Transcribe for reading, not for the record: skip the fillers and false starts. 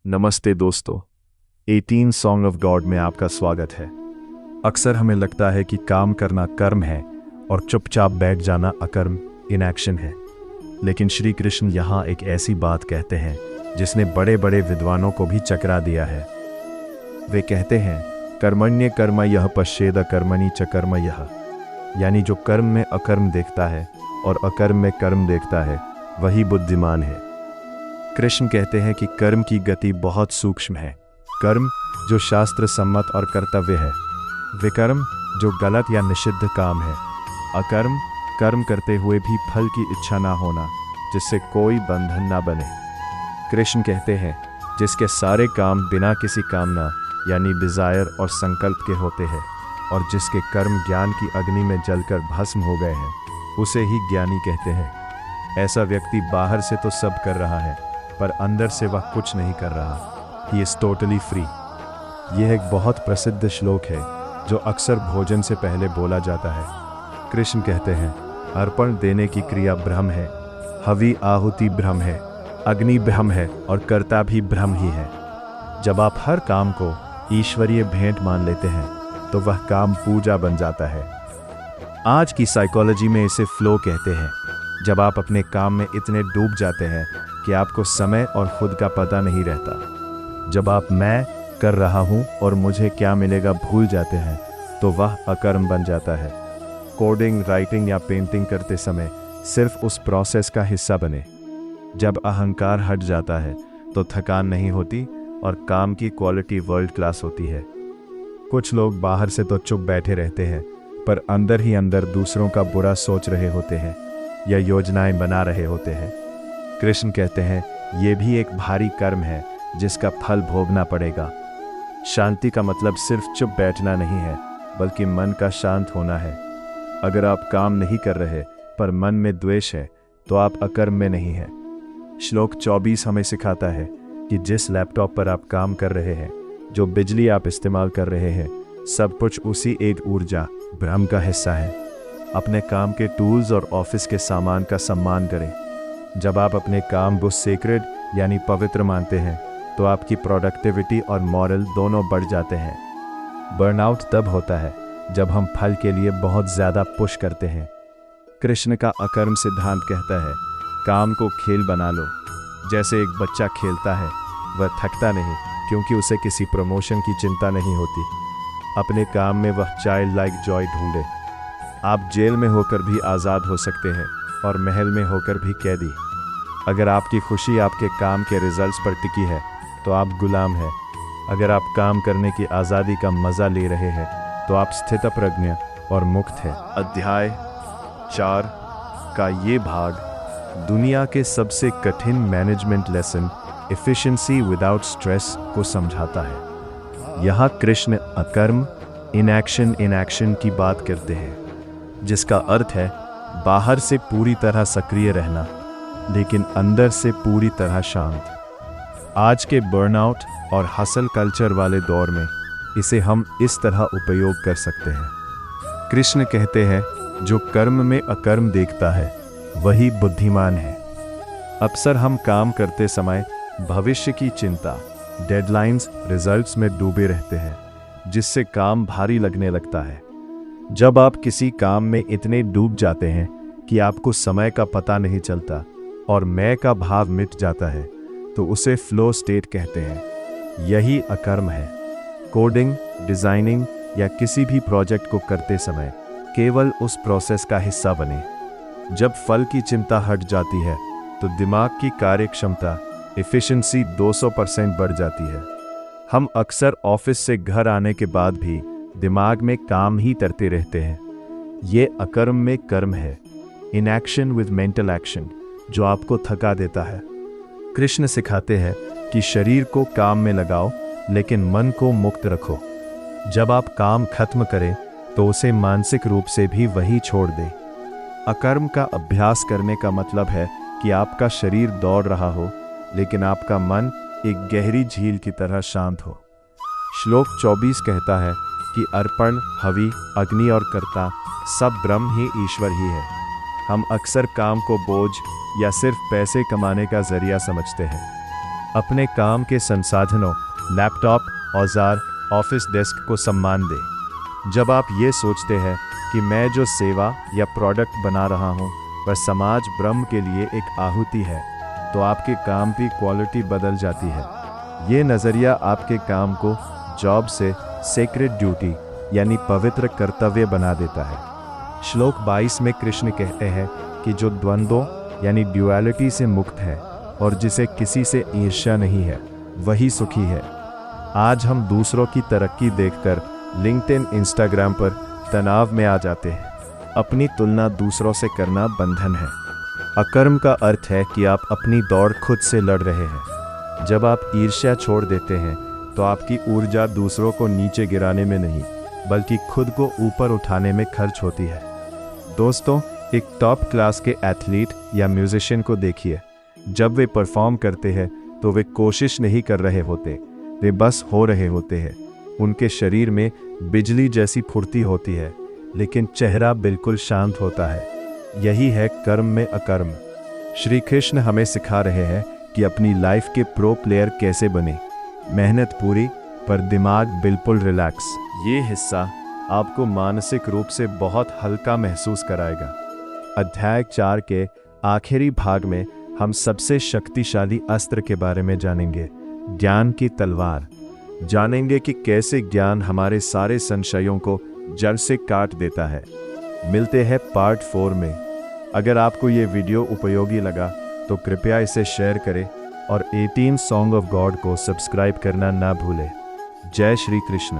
नमस्ते दोस्तों, 18 song of God में आपका स्वागत है। अक्सर हमें लगता है कि काम करना कर्म है और चुपचाप बैठ जाना अकर्म इनएक्शन है। लेकिन श्री कृष्ण यहाँ एक ऐसी बात कहते हैं जिसने बड़े बड़े विद्वानों को भी चकरा दिया है। वे कहते हैं कर्मण्य कर्म यह पश्चेद अकर्मणि च कर्म यह, यानी जो कर्म में अकर्म देखता है और अकर्म में कर्म देखता है वही बुद्धिमान है। कृष्ण कहते हैं कि कर्म की गति बहुत सूक्ष्म है। कर्म जो शास्त्र सम्मत और कर्तव्य है, विकर्म जो गलत या निषिद्ध काम है, अकर्म कर्म करते हुए भी फल की इच्छा ना होना जिससे कोई बंधन ना बने। कृष्ण कहते हैं जिसके सारे काम बिना किसी कामना यानी डिजायर और संकल्प के होते हैं और जिसके कर्म ज्ञान की अग्नि में जलकर भस्म हो गए हैं, उसे ही ज्ञानी कहते हैं। ऐसा व्यक्ति बाहर से तो सब कर रहा है पर अंदर से वह कुछ नहीं कर रहा। He is totally free. यह एक बहुत प्रसिद्ध श्लोक है जो अक्सर भोजन से पहले बोला जाता है। कृष्ण कहते हैं अर्पण देने की क्रिया ब्रह्म है, हवि आहुति ब्रह्म है, अग्नि ब्रह्म है और कर्ता भी ब्रह्म ही है। जब आप हर काम को ईश्वरीय भेंट मान लेते हैं तो वह काम पूजा बन जाता है। आज की साइकोलॉजी में इसे फ्लो कहते हैं। जब आप अपने काम में इतने डूब जाते हैं कि आपको समय और खुद का पता नहीं रहता। जब आप मैं कर रहा हूं और मुझे क्या मिलेगा भूल जाते हैं तो वह अकर्म बन जाता है। कोडिंग, राइटिंग या पेंटिंग करते समय सिर्फ उस प्रोसेस का हिस्सा बने। जब अहंकार हट जाता है तो थकान नहीं होती और काम की क्वालिटी वर्ल्ड क्लास होती है। कुछ लोग बाहर से तो चुप बैठे रहते हैं पर अंदर ही अंदर दूसरों का बुरा सोच रहे होते हैं या योजनाएं बना रहे होते हैं। कृष्ण कहते हैं ये भी एक भारी कर्म है जिसका फल भोगना पड़ेगा। शांति का मतलब सिर्फ चुप बैठना नहीं है बल्कि मन का शांत होना है। अगर आप काम नहीं कर रहे पर मन में द्वेष है तो आप अकर्म में नहीं हैं। श्लोक 24 हमें सिखाता है कि जिस लैपटॉप पर आप काम कर रहे हैं, जो बिजली आप इस्तेमाल कर रहे हैं, सब कुछ उसी एक ऊर्जा ब्रह्म का हिस्सा है। अपने काम के टूल्स और ऑफिस के सामान का सम्मान करें। जब आप अपने काम को सेक्रेड यानी पवित्र मानते हैं तो आपकी प्रोडक्टिविटी और मॉरल दोनों बढ़ जाते हैं। बर्नआउट तब होता है जब हम फल के लिए बहुत ज़्यादा पुश करते हैं। कृष्ण का अकर्म सिद्धांत कहता है काम को खेल बना लो। जैसे एक बच्चा खेलता है, वह थकता नहीं क्योंकि उसे किसी प्रमोशन की चिंता नहीं होती। अपने काम में वह चाइल्ड लाइक जॉय ढूंढे। आप जेल में होकर भी आज़ाद हो सकते हैं और महल में होकर भी कैदी। अगर आपकी खुशी आपके काम के रिजल्ट्स पर टिकी है तो आप गुलाम हैं। अगर आप काम करने की आज़ादी का मज़ा ले रहे हैं तो आप स्थितप्रज्ञ और मुक्त हैं। अध्याय 4 का ये भाग दुनिया के सबसे कठिन management lesson efficiency without stress को समझाता है। यहाँ कृष्ण अकर्म इनएक्शन की बात करते हैं जिसका अर्थ है बाहर से पूरी तरह सक्रिय रहना लेकिन अंदर से पूरी तरह शांत। आज के बर्नआउट और हसल कल्चर वाले दौर में इसे हम इस तरह उपयोग कर सकते हैं। कृष्ण कहते हैं जो कर्म में अकर्म देखता है वही बुद्धिमान है। अक्सर हम काम करते समय भविष्य की चिंता, डेडलाइंस, रिजल्ट्स में डूबे रहते हैं जिससे काम भारी लगने लगता है। जब आप किसी काम में इतने डूब जाते हैं कि आपको समय का पता नहीं चलता और मैं का भाव मिट जाता है तो उसे फ्लो स्टेट कहते हैं। यही अकर्म है। कोडिंग, डिजाइनिंग या किसी भी प्रोजेक्ट को करते समय केवल उस प्रोसेस का हिस्सा बने। जब फल की चिंता हट जाती है तो दिमाग की कार्य क्षमता एफिशिएंसी 200% बढ़ जाती है। हम अक्सर ऑफिस से घर आने के बाद भी दिमाग में काम ही करते रहते हैं। ये अकर्म में कर्म है, इनएक्शन विद मेंटल एक्शन, जो आपको थका देता है। कृष्ण सिखाते हैं कि शरीर को काम में लगाओ लेकिन मन को मुक्त रखो। जब आप काम खत्म करें तो उसे मानसिक रूप से भी वही छोड़ दें। अकर्म का अभ्यास करने का मतलब है कि आपका शरीर दौड़ रहा हो लेकिन आपका मन एक गहरी झील की तरह शांत हो। श्लोक 24 कहता है कि अर्पण, हवि, अग्नि और कर्ता सब ब्रह्म ही ईश्वर ही है। हम अक्सर काम को बोझ या सिर्फ पैसे कमाने का जरिया समझते हैं अपने काम के संसाधनों, लैपटॉप, औजार, ऑफिस डेस्क को सम्मान दें। जब आप ये सोचते हैं कि मैं जो सेवा या प्रोडक्ट बना रहा हूँ वह समाज ब्रह्म के लिए एक आहुति है, तो आपके काम की क्वालिटी बदल जाती है। ये नज़रिया आपके काम को जॉब से सेक्रेड ड्यूटी यानी पवित्र कर्तव्य बना देता है। श्लोक 22 में कृष्ण कहते हैं कि जो द्वंद्वों यानी ड्युअलिटी से मुक्त है और जिसे किसी से ईर्ष्या नहीं है, वही सुखी है। आज हम दूसरों की तरक्की देखकर लिंक्डइन, इंस्टाग्राम पर तनाव में आ जाते हैं। अपनी तुलना दूसरों से करना बंधन है। अकर्म का अर्थ है कि आप अपनी दौड़ खुद से लड़ रहे हैं। जब आप ईर्ष्या छोड़ देते हैं तो आपकी ऊर्जा दूसरों को नीचे गिराने में नहीं, बल्कि खुद को ऊपर उठाने में खर्च होती है। दोस्तों, एक टॉप क्लास के एथलीट या म्यूजिशियन को देखिए। जब वे परफॉर्म करते हैं तो वे कोशिश नहीं कर रहे होते, वे बस हो रहे होते हैं। उनके शरीर में बिजली जैसी फुर्ती होती है, लेकिन चेहरा बिल्कुल शांत होता है। यही है कर्म में अकर्म। श्री कृष्ण हमें सिखा रहे हैं कि अपनी लाइफ के प्रो प्लेयर कैसे बने। मेहनत पूरी पर दिमाग बिल्कुल रिलैक्स। ये हिस्सा आपको मानसिक रूप से बहुत हल्का महसूस कराएगा। अध्याय 4 के आखिरी भाग में हम सबसे शक्तिशाली अस्त्र के बारे में जानेंगे, ज्ञान की तलवार। जानेंगे कि कैसे ज्ञान हमारे सारे संशयों को जड़ से काट देता है। मिलते हैं पार्ट 4 में। अगर आपको ये वीडियो उपयोगी लगा तो कृपया इसे शेयर करें और 18 सॉन्ग ऑफ गॉड को सब्सक्राइब करना ना भूलें। जय श्री कृष्ण।